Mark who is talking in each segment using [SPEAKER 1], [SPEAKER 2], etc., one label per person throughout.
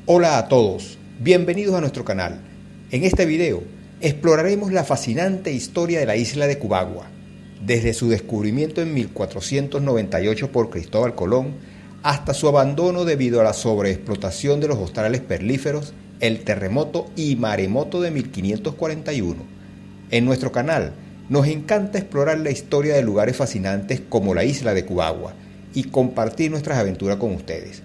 [SPEAKER 1] Hola a todos, bienvenidos a nuestro canal. En este video exploraremos la fascinante historia de la isla de Cubagua, desde su descubrimiento en 1498 por Cristóbal Colón hasta su abandono debido a la sobreexplotación de los australes perlíferos, el terremoto y maremoto de 1541. En nuestro canal nos encanta explorar la historia de lugares fascinantes como la isla de Cubagua y compartir nuestras aventuras con ustedes.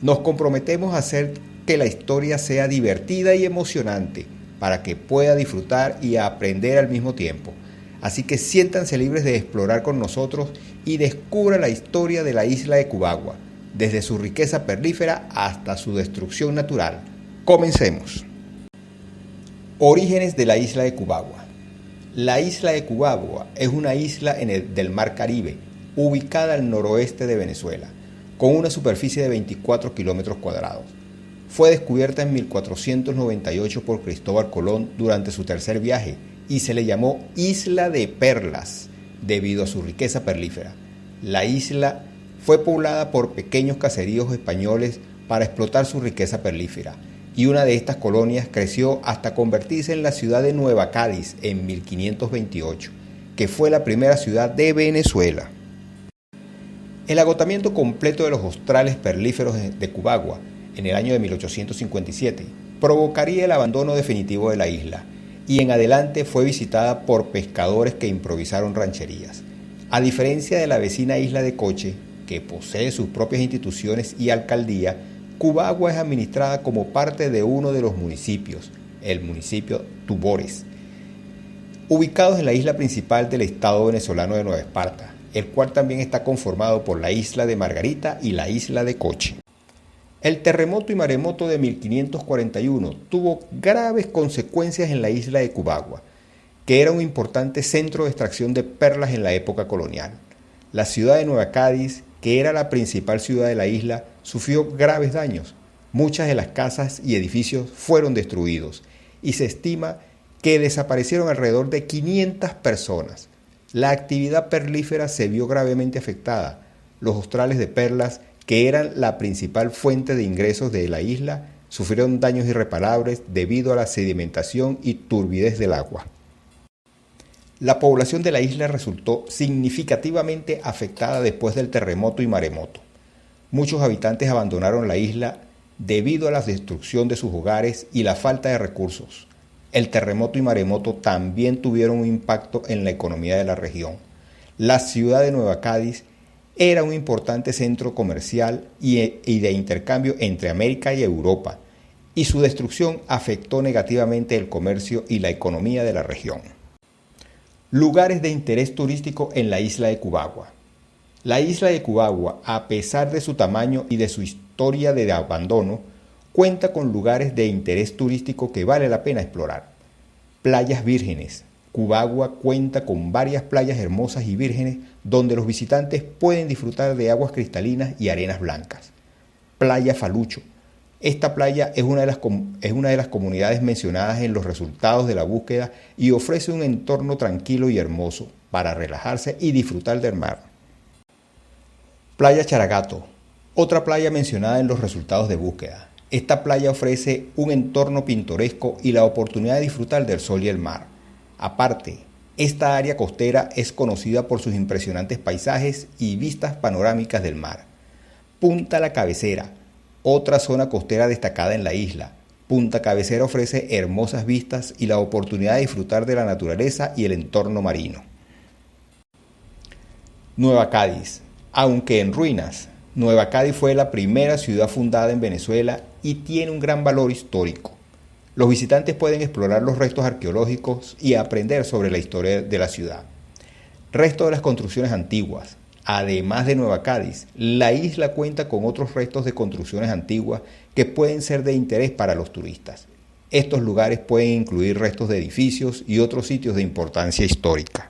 [SPEAKER 1] Nos comprometemos a hacer que la historia sea divertida y emocionante para que pueda disfrutar y aprender al mismo tiempo. Así que siéntanse libres de explorar con nosotros y descubra la historia de la isla de Cubagua, desde su riqueza perlífera hasta su destrucción natural. Comencemos. Orígenes de la isla de Cubagua. La isla de Cubagua es una isla del Mar Caribe, ubicada al noroeste de Venezuela, con una superficie de 24 kilómetros cuadrados. Fue descubierta en 1498 por Cristóbal Colón durante su tercer viaje y se le llamó Isla de Perlas debido a su riqueza perlífera. La isla fue poblada por pequeños caseríos españoles para explotar su riqueza perlífera, y una de estas colonias creció hasta convertirse en la ciudad de Nueva Cádiz en 1528, que fue la primera ciudad de Venezuela. El agotamiento completo de los australes perlíferos de Cubagua en el año de 1857 provocaría el abandono definitivo de la isla, y en adelante fue visitada por pescadores que improvisaron rancherías. A diferencia de la vecina isla de Coche, que posee sus propias instituciones y alcaldía, Cubagua es administrada como parte de uno de los municipios, el municipio Tubores, ubicados en la isla principal del estado venezolano de Nueva Esparta, el cual también está conformado por la isla de Margarita y la isla de Coche. El terremoto y maremoto de 1541 tuvo graves consecuencias en la isla de Cubagua, que era un importante centro de extracción de perlas en la época colonial. La ciudad de Nueva Cádiz, que era la principal ciudad de la isla, sufrió graves daños. Muchas de las casas y edificios fueron destruidos y se estima que desaparecieron alrededor de 500 personas. La actividad perlífera se vio gravemente afectada. Los australes de perlas, que eran la principal fuente de ingresos de la isla, sufrieron daños irreparables debido a la sedimentación y turbidez del agua. La población de la isla resultó significativamente afectada después del terremoto y maremoto. Muchos habitantes abandonaron la isla debido a la destrucción de sus hogares y la falta de recursos. El terremoto y maremoto también tuvieron un impacto en la economía de la región. La ciudad de Nueva Cádiz era un importante centro comercial y de intercambio entre América y Europa, y su destrucción afectó negativamente el comercio y la economía de la región. Lugares de interés turístico en la isla de Cubagua. La isla de Cubagua, a pesar de su tamaño y de su historia de abandono, cuenta con lugares de interés turístico que vale la pena explorar. Playas vírgenes. Cubagua cuenta con varias playas hermosas y vírgenes donde los visitantes pueden disfrutar de aguas cristalinas y arenas blancas. Playa Falucho. Esta playa es una de las comunidades mencionadas en los resultados de la búsqueda y ofrece un entorno tranquilo y hermoso para relajarse y disfrutar del mar. Playa Charagato. Otra playa mencionada en los resultados de búsqueda. Esta playa ofrece un entorno pintoresco y la oportunidad de disfrutar del sol y el mar. Aparte, esta área costera es conocida por sus impresionantes paisajes y vistas panorámicas del mar. Punta La Cabecera, otra zona costera destacada en la isla. Punta Cabecera ofrece hermosas vistas y la oportunidad de disfrutar de la naturaleza y el entorno marino. Nueva Cádiz. Aunque en ruinas, Nueva Cádiz fue la primera ciudad fundada en Venezuela y tiene un gran valor histórico. Los visitantes pueden explorar los restos arqueológicos y aprender sobre la historia de la ciudad. Restos de las construcciones antiguas. Además de Nueva Cádiz, la isla cuenta con otros restos de construcciones antiguas que pueden ser de interés para los turistas. Estos lugares pueden incluir restos de edificios y otros sitios de importancia histórica.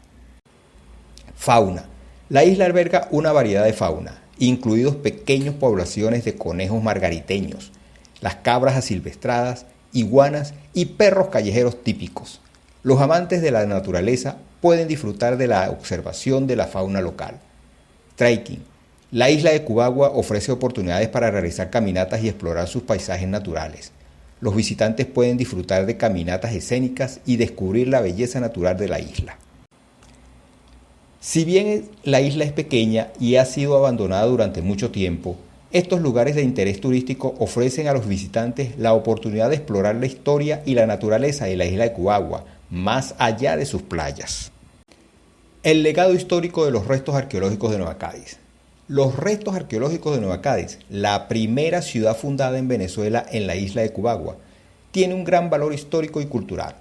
[SPEAKER 1] Fauna. La isla alberga una variedad de fauna, incluidos pequeñas poblaciones de conejos margariteños, las cabras asilvestradas, iguanas y perros callejeros típicos. Los amantes de la naturaleza pueden disfrutar de la observación de la fauna local. Trekking. La isla de Cubagua ofrece oportunidades para realizar caminatas y explorar sus paisajes naturales. Los visitantes pueden disfrutar de caminatas escénicas y descubrir la belleza natural de la isla. Si bien la isla es pequeña y ha sido abandonada durante mucho tiempo, estos lugares de interés turístico ofrecen a los visitantes la oportunidad de explorar la historia y la naturaleza de la isla de Cubagua, más allá de sus playas. El legado histórico de los restos arqueológicos de Nueva Cádiz. Los restos arqueológicos de Nueva Cádiz, la primera ciudad fundada en Venezuela en la isla de Cubagua, tiene un gran valor histórico y cultural.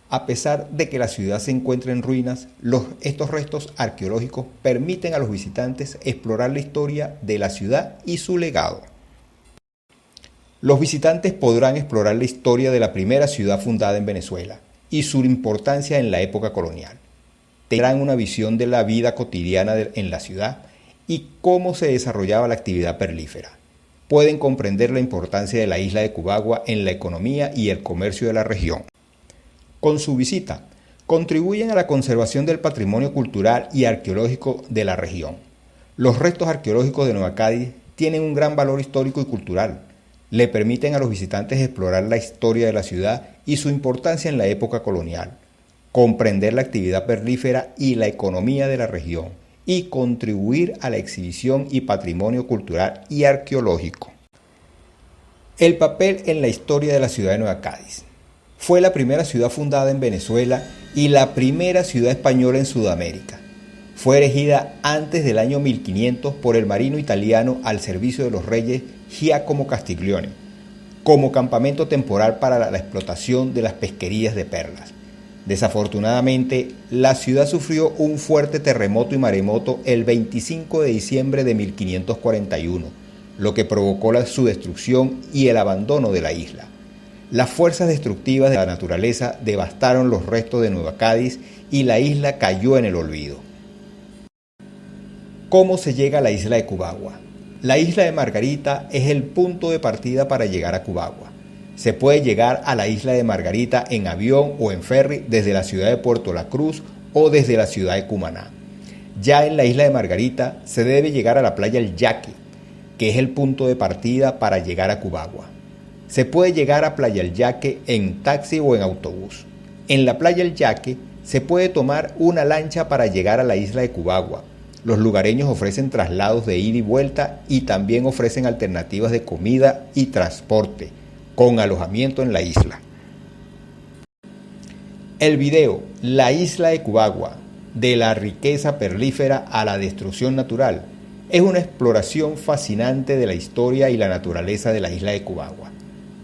[SPEAKER 1] A pesar de que la ciudad se encuentra en ruinas, estos restos arqueológicos permiten a los visitantes explorar la historia de la ciudad y su legado. Los visitantes podrán explorar la historia de la primera ciudad fundada en Venezuela y su importancia en la época colonial. Tendrán una visión de la vida cotidiana en la ciudad y cómo se desarrollaba la actividad perlífera. Pueden comprender la importancia de la isla de Cubagua en la economía y el comercio de la región. Con su visita, contribuyen a la conservación del patrimonio cultural y arqueológico de la región. Los restos arqueológicos de Nueva Cádiz tienen un gran valor histórico y cultural. Le permiten a los visitantes explorar la historia de la ciudad y su importancia en la época colonial, comprender la actividad perlífera y la economía de la región, y contribuir a la exhibición y patrimonio cultural y arqueológico. El papel en la historia de la ciudad de Nueva Cádiz. Fue la primera ciudad fundada en Venezuela y la primera ciudad española en Sudamérica. Fue erigida antes del año 1500 por el marino italiano al servicio de los reyes Giacomo Castiglione, como campamento temporal para la explotación de las pesquerías de perlas. Desafortunadamente, la ciudad sufrió un fuerte terremoto y maremoto el 25 de diciembre de 1541, lo que provocó su destrucción y el abandono de la isla. Las fuerzas destructivas de la naturaleza devastaron los restos de Nueva Cádiz y la isla cayó en el olvido. ¿Cómo se llega a la isla de Cubagua? La isla de Margarita es el punto de partida para llegar a Cubagua. Se puede llegar a la isla de Margarita en avión o en ferry desde la ciudad de Puerto La Cruz o desde la ciudad de Cumaná. Ya en la isla de Margarita se debe llegar a la playa El Yaque, que es el punto de partida para llegar a Cubagua. Se puede llegar a Playa El Yaque en taxi o en autobús. En la Playa El Yaque se puede tomar una lancha para llegar a la isla de Cubagua. Los lugareños ofrecen traslados de ida y vuelta y también ofrecen alternativas de comida y transporte, con alojamiento en la isla. El video La isla de Cubagua, de la riqueza perlífera a la destrucción natural, es una exploración fascinante de la historia y la naturaleza de la isla de Cubagua.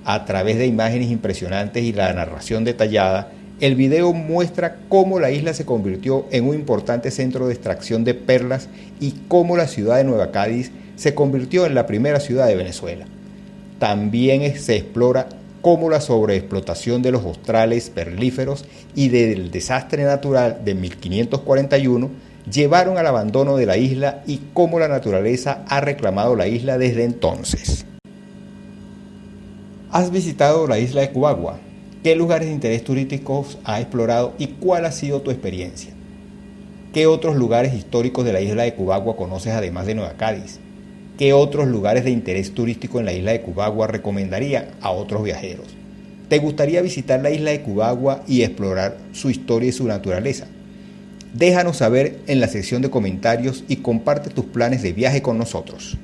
[SPEAKER 1] A través de imágenes impresionantes y la narración detallada, el video muestra cómo la isla se convirtió en un importante centro de extracción de perlas y cómo la ciudad de Nueva Cádiz se convirtió en la primera ciudad de Venezuela. También se explora cómo la sobreexplotación de los australes perlíferos y del desastre natural de 1541 llevaron al abandono de la isla y cómo la naturaleza ha reclamado la isla desde entonces. ¿Has visitado la isla de Cubagua? ¿Qué lugares de interés turístico has explorado y cuál ha sido tu experiencia? ¿Qué otros lugares históricos de la isla de Cubagua conoces además de Nueva Cádiz? ¿Qué otros lugares de interés turístico en la isla de Cubagua recomendaría a otros viajeros? ¿Te gustaría visitar la isla de Cubagua y explorar su historia y su naturaleza? Déjanos saber en la sección de comentarios y comparte tus planes de viaje con nosotros.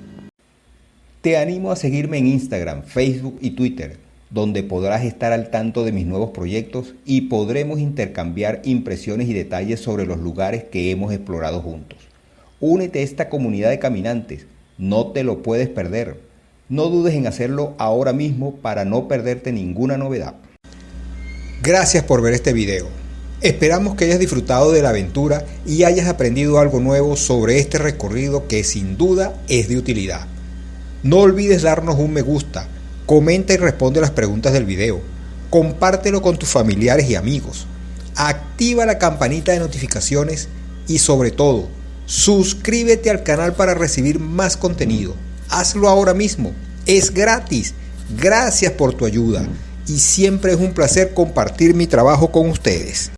[SPEAKER 1] Te animo a seguirme en Instagram, Facebook y Twitter, donde podrás estar al tanto de mis nuevos proyectos y podremos intercambiar impresiones y detalles sobre los lugares que hemos explorado juntos. Únete a esta comunidad de caminantes, no te lo puedes perder. No dudes en hacerlo ahora mismo para no perderte ninguna novedad. Gracias por ver este video. Esperamos que hayas disfrutado de la aventura y hayas aprendido algo nuevo sobre este recorrido que sin duda es de utilidad. No olvides darnos un me gusta, comenta y responde las preguntas del video, compártelo con tus familiares y amigos, activa la campanita de notificaciones y sobre todo, suscríbete al canal para recibir más contenido. Hazlo ahora mismo, es gratis. Gracias por tu ayuda y siempre es un placer compartir mi trabajo con ustedes.